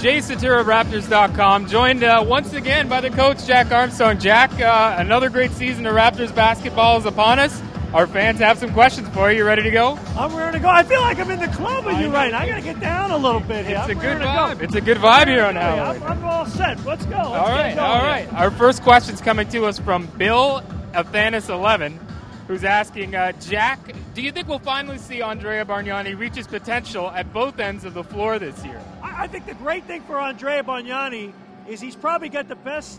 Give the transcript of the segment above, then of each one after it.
Jay Satura of Raptors.com, joined once again by the coach, Jack Armstrong. Jack, another great season of Raptors basketball is upon us. Our fans have some questions for you. You ready to go? I'm ready to go. I feel like I'm in the club with you right now. I got to get down a little bit here. It's a good vibe. It's a good vibe here on Halloween. I'm all set. Let's go. All right. Our first question's coming to us from Bill Athanas11, who's asking, Jack, do you think we'll finally see Andrea Bargnani reach his potential at both ends of the floor this year? I think the great thing for Andrea Bargnani is he's probably got the best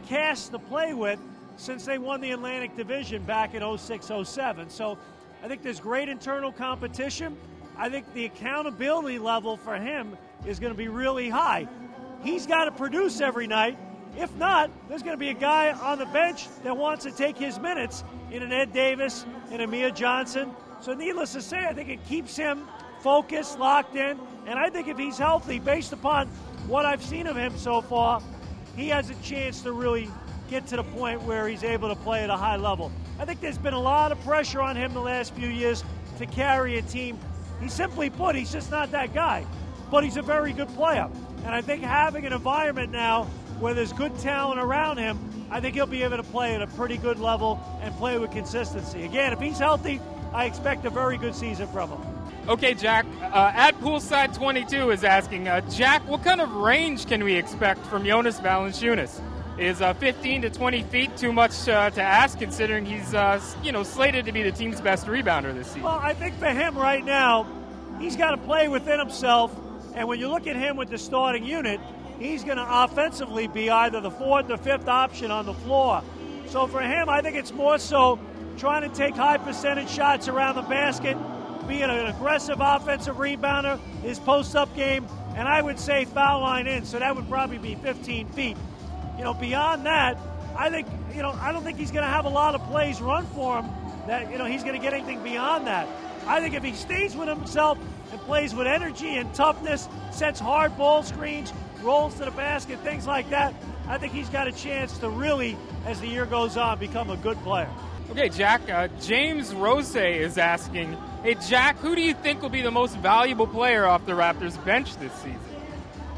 cast to play with since they won the Atlantic Division back in 06-07. So I think there's great internal competition. I think the accountability level for him is going to be really high. He's got to produce every night. If not, there's going to be a guy on the bench that wants to take his minutes in an Ed Davis, in a Mia Johnson. So needless to say, I think it keeps him focused, locked in. And I think if he's healthy, based upon what I've seen of him so far, he has a chance to really get to the point where he's able to play at a high level. I think there's been a lot of pressure on him the last few years to carry a team. He simply put, he's just not that guy. But he's a very good player. And I think having an environment now where there's good talent around him, I think he'll be able to play at a pretty good level and play with consistency. Again, if he's healthy, I expect a very good season from him. Okay, Jack, at Poolside 22 is asking, Jack, what kind of range can we expect from Jonas Valanciunas? Is 15 to 20 feet too much to ask, considering he's slated to be the team's best rebounder this season? Well, I think for him right now, he's got to play within himself. And when you look at him with the starting unit, he's going to offensively be either the fourth or fifth option on the floor. So for him, I think it's more so trying to take high percentage shots around the basket, being an aggressive offensive rebounder, his post-up game, and I would say foul line in. So that would probably be 15 feet. Beyond that, I don't think he's going to have a lot of plays run for him that, he's going to get anything beyond that. I think if he stays with himself and plays with energy and toughness, sets hard ball screens, rolls to the basket, things like that, I think he's got a chance to really, as the year goes on, become a good player. Okay, Jack, James Rose is asking, hey, Jack, who do you think will be the most valuable player off the Raptors bench this season?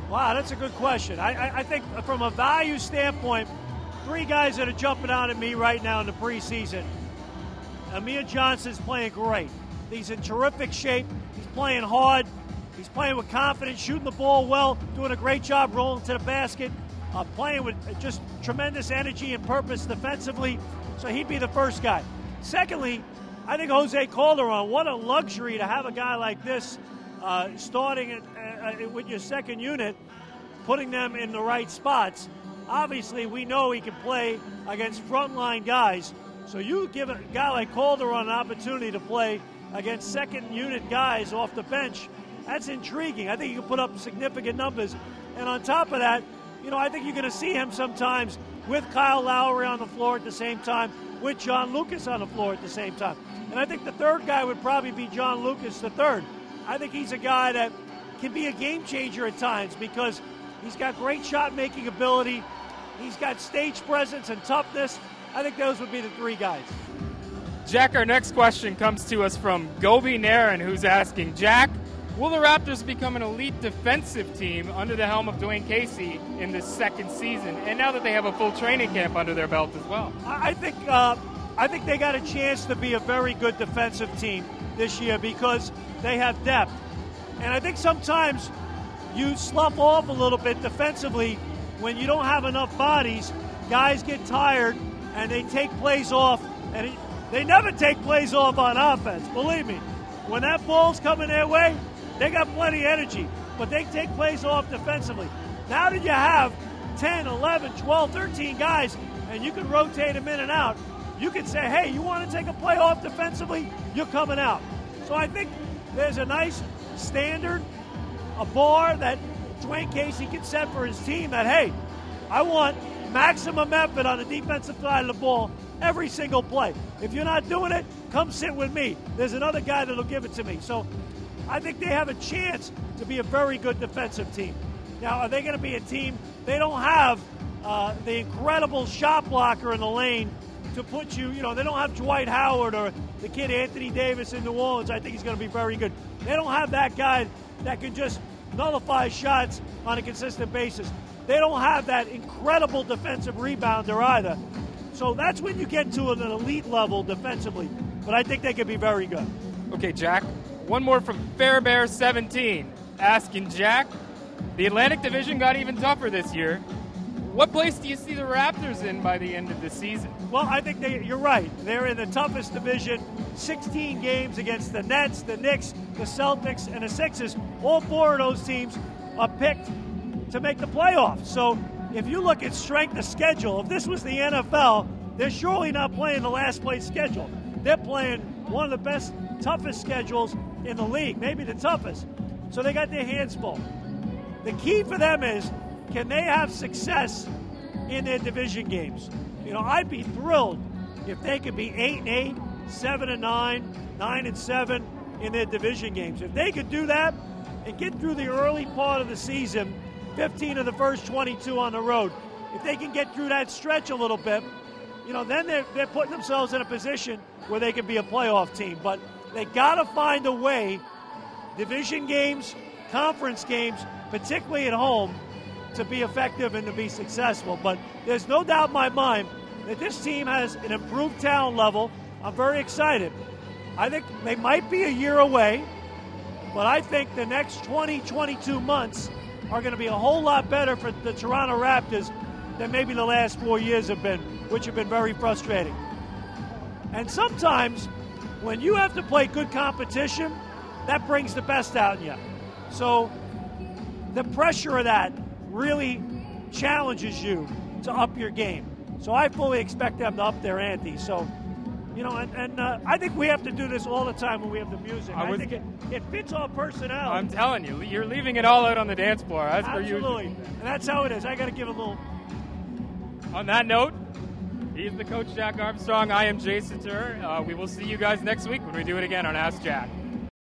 Wow, that's a good question. I think from a value standpoint, three guys that are jumping out at me right now in the preseason. Mia Johnson's playing great. He's in terrific shape. He's playing hard. He's playing with confidence, shooting the ball well, doing a great job rolling to the basket, playing with just tremendous energy and purpose defensively. So he'd be the first guy. Secondly, I think Jose Calderon, what a luxury to have a guy like this starting with your second unit, putting them in the right spots. Obviously, we know he can play against frontline guys. So you give a guy like Calderon an opportunity to play against second unit guys off the bench. That's intriguing. I think you can put up significant numbers. And on top of that, I think you're going to see him sometimes with Kyle Lowry on the floor at the same time, with John Lucas on the floor at the same time. And I think the third guy would probably be John Lucas III. I think he's a guy that can be a game changer at times because he's got great shot-making ability. He's got stage presence and toughness. I think those would be the three guys. Jack, our next question comes to us from Gobi Naren, who's asking, Jack, will the Raptors become an elite defensive team under the helm of Dwayne Casey in this second season, and now that they have a full training camp under their belt as well? I think they got a chance to be a very good defensive team this year because they have depth. And I think sometimes you slough off a little bit defensively when you don't have enough bodies. Guys get tired and they take plays off, and they never take plays off on offense, believe me. When that ball's coming their way, they got plenty of energy, but they take plays off defensively. Now that you have 10, 11, 12, 13 guys, and you can rotate them in and out, you can say, hey, you want to take a play off defensively? You're coming out. So I think there's a nice standard, a bar that Dwayne Casey can set for his team that, hey, I want maximum effort on the defensive side of the ball every single play. If you're not doing it, come sit with me. There's another guy that'll give it to me. So I think they have a chance to be a very good defensive team. Now, are they going to be a team? They don't have the incredible shot blocker in the lane to put you, they don't have Dwight Howard or the kid Anthony Davis in New Orleans. I think he's going to be very good. They don't have that guy that can just nullify shots on a consistent basis. They don't have that incredible defensive rebounder either. So that's when you get to an elite level defensively. But I think they could be very good. Okay, Jack, one more from Fairbear17, asking Jack, the Atlantic Division got even tougher this year. What place do you see the Raptors in by the end of the season? Well, I think you're right. They're in the toughest division. 16 games against the Nets, the Knicks, the Celtics, and the Sixers. All four of those teams are picked to make the playoffs. So if you look at strength of schedule, if this was the NFL, they're surely not playing the last place schedule. They're playing one of the best, toughest schedules in the league, maybe the toughest. So they got their hands full. The key for them is, can they have success in their division games? You know, I'd be thrilled if they could be 8-8, 7-9, 9-7 in their division games. If they could do that and get through the early part of the season, 15 of the first 22 on the road, if they can get through that stretch a little bit, you know, then they're putting themselves in a position where they can be a playoff team. But they got to find a way, division games, conference games, particularly at home, to be effective and to be successful. But there's no doubt in my mind that this team has an improved talent level. I'm very excited. I think they might be a year away, but I think the next 20, 22 months are going to be a whole lot better for the Toronto Raptors than maybe the last 4 years have been, which have been very frustrating. And sometimes when you have to play good competition, that brings the best out in you. So the pressure of that really challenges you to up your game. So I fully expect them to up their ante. So, you know, and I think we have to do this all the time when we have the music. I think it fits our personality. I'm telling you, you're leaving it all out on the dance floor, as per usual. Absolutely. And that's how it is. I got to give a little... On that note, he's the coach, Jack Armstrong. I am Jason Turr. We will see you guys next week when we do it again on Ask Jack.